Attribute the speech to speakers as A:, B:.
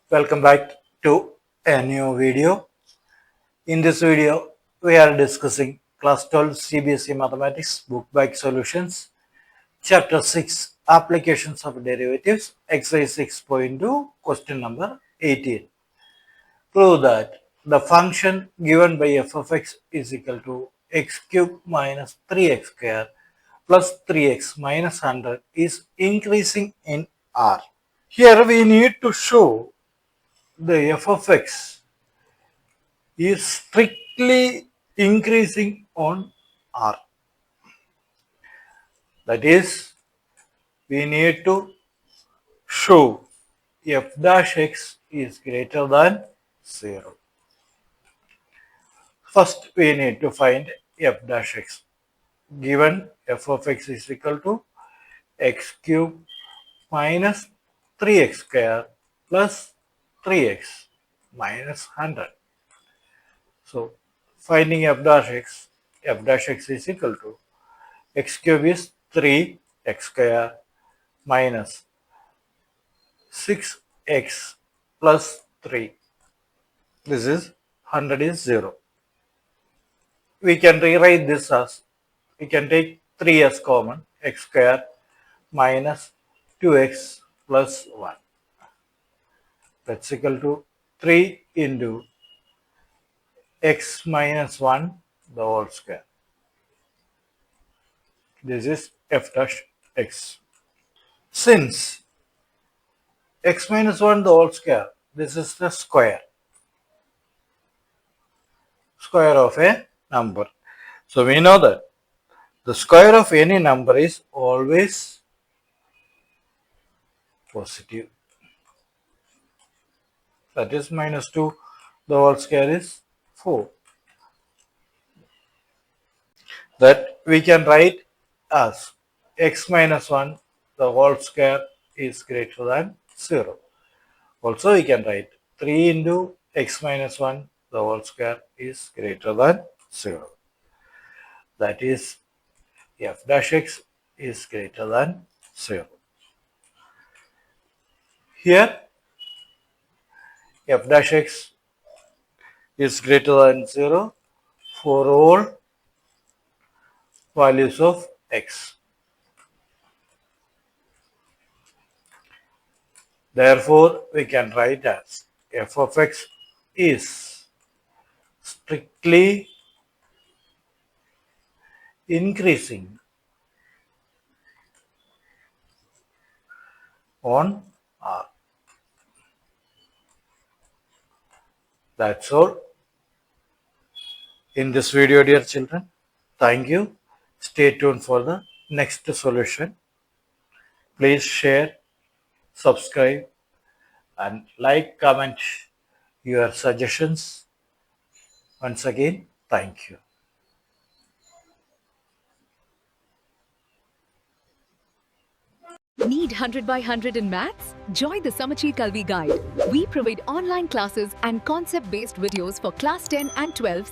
A: Welcome back to a new video. In this video, we are discussing Class 12 CBSE Mathematics Book Bag Solutions, Chapter 6 Applications of Derivatives, Exercise 6.2, question number 18. Prove that the function given by f of x is equal to x cube minus 3x square plus 3x minus 100 is increasing in R. Here we need to show the f of x is strictly increasing on R. That is, we need to show f dash x is greater than 0. First, we need to find f dash x. Given f of x is equal to x cube minus 3x square plus 3x minus 100. So, finding f dash x is equal to x cube is 3x square minus 6x plus 3. This is 100 is 0. We can rewrite this as, we can take 3 as common, x square minus 2x plus 1. That's equal to 3 into x minus 1 the whole square. This is f dash x. Since x minus 1 the whole square, this is the square of a number. So we know that the square of any number is always positive. That is minus 2 the whole square is 4. That we can write as x minus 1 the whole square is greater than 0. Also we can write 3 into x minus 1 the whole square is greater than 0. That is f dash x is greater than 0. Here f dash x is greater than 0 for all values of x. Therefore, we can write as f of x is strictly increasing on R. That's all in this video, dear children. Thank you. Stay tuned for the next solution. Please share, subscribe, and like, comment your suggestions. Once again, thank you.
B: Need 100 by 100 in maths? Join the Samacheer Kalvi guide. We provide online classes and concept-based videos for class 10 and 12.